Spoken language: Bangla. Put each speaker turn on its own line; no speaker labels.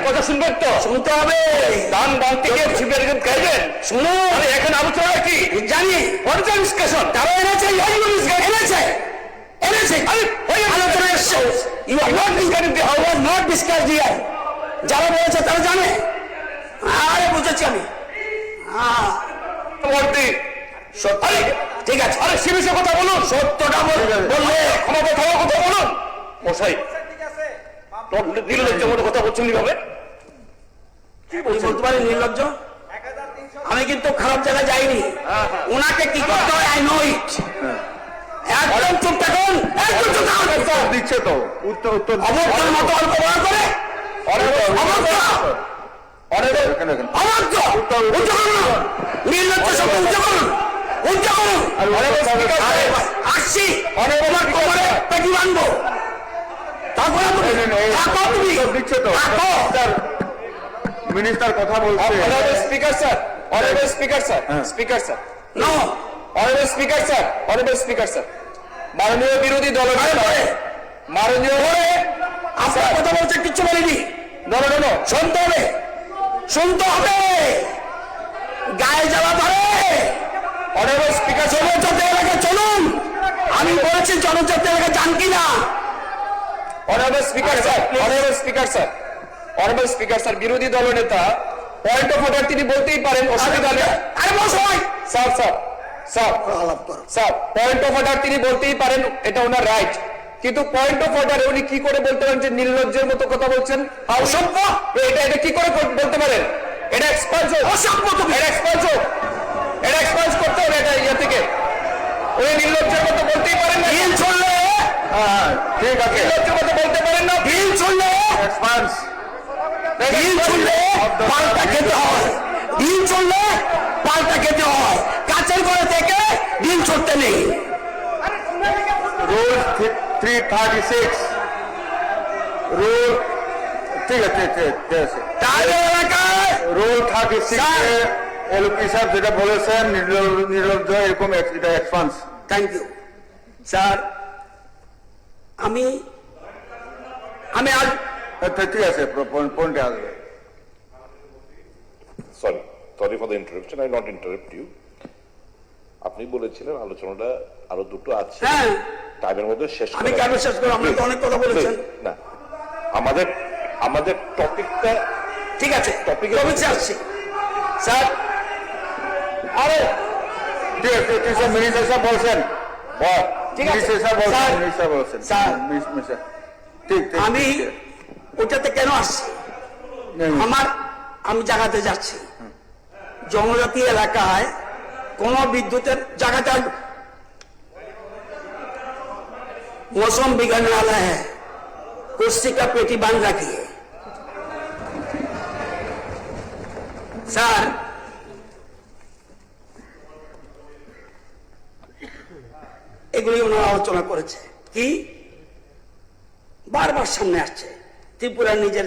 কথা শুনবেন তো? শুনতে হবে। দান বানতে গিয়ে শিবিরের গাইবেন। শুনুন, আমি এখন আলোচনা কি জানি। পর্যায় ডিসকাশন তারা এনেছে, এনেছে আলোচনা এসছে। You are not discussing the how was not discuss here. যারা বলেছে তারা জানে। আরে বুঝেছি আমি। সত্যি ঠিক আছে। আরে সে বিষয়ে কথা বলুন, সত্যটা বললে ক্ষমতা থাকার কথা বলুন। মশাই নির্লজ্জের মতো কথা বলছেন কিভাবে? কি বলতে পারি নির্লজ্জ? আমি কিন্তু খারাপ জায়গায় যাইনি। ওনাকে কি করতে হয় আই নো ইট। একদম চুপ থাকুন, একদম চুপ থাকুন।
দিচ্ছে তো উত্তর উত্তর
অবক্ষণ মতো অল্প বড় করে নির্লজ্জ শব্দ উচ্চ করুন, উচ্চ করুন। আসছি তোমার কোমরে পেটি বাঁধবো। তারপরে
দিচ্ছে তো মিনিস্টার কথা বলছে।
Speaker sir, honourable speaker sir, speaker sir, no honourable speaker sir, honourable speaker sir, মাননীয় বিরোধী দল মাননীয় আপনার কথা বলছে কিচ্ছু বলিনি। নো শুনতে হবে, শুনতে হবে। গায়ে জ্বালা ধরে। অনারেবল স্পিকার জনজাতি এলাকা চলুন। আমি বলেছি জনজাতি এলাকা যান কিনা। Honourable speaker sir, honourable speaker sir, honourable speaker sir, বিরোধী দলনেতা পয়েন্ট অফ অর্ডার তিনি বলতেই পারেন, অসুবিধা নেই। আরে মশাই sir sir sir sir point of order তিনি বলতেই পারেন, এটা ওনার রাইট। কিন্তু পয়েন্ট অফ অর্ডার উনি কি করে বলতে পারেন যে নির্লজ্জের মতো কথা বলছেন? অসভ্য। এটা কি করে বলতে পারেন? এটা এক্সপান্স হোক, অসভ্য। তুমি এটা এক্সপান্স হোক, এটা এক্সপান্স করতে হবে। এটা ইয়ে থেকে উনি নির্লজ্জের মতো বলতেই পারেন না। বিল চললে
ঠিক আছে,
নির্লজ্জের মতো বলতে পারেন না। বিল চললে
এক্সপান্স
বিল চললে পাল্টা খেতে হয়। বিল চললে পাল্টা খেতে হয়। কাছের ঘরে থেকে বিল ছুটতে নেই।
রুল 336 রুল ঠিক আছে, ঠিক আছে।
তাদের এলাকায়
রুল 36 এলপি সাহেব যেটা বলেছেন নির্লজ্জ এরকম এটা এক্সপান্স।
Thank you sir. আমি আজ
ঠিক আছে, পয়েন্টে আসবে।
Sorry for the interruption, I not interrupt you. আপনি বলেছিলেন আলোচনাটা আরো দুটো আছে,
হ্যাঁ
টাইমের মধ্যে শেষ
আমি কেন শেষ করবো? আপনি তো অনেক কথা বলেছেন।
না, আমাদের টপিকটা
ঠিক আছে, টপিকে আসছি স্যার। আরে
ঠিক আছে, ঠিক আছে, মিনিস্টার সাহেব বলছেন,
ঠিক আছে
মিনিস্টার বলছেন
স্যার।
ঠিক ঠিক।
আমি ওটাতে কেন আসছি? আমি জায়গাতে যাচ্ছি, জনজাতি এলাকায় কোন বিদ্যুতের জায়গাতে मौसम बिगड़ने वाला है, कुर्सी का पेटी बांध रखिए। স্যার এগুলি ওনারা আলোচনা করেছে। কি বারবার সামনে আসছে ত্রিপুরা নিজের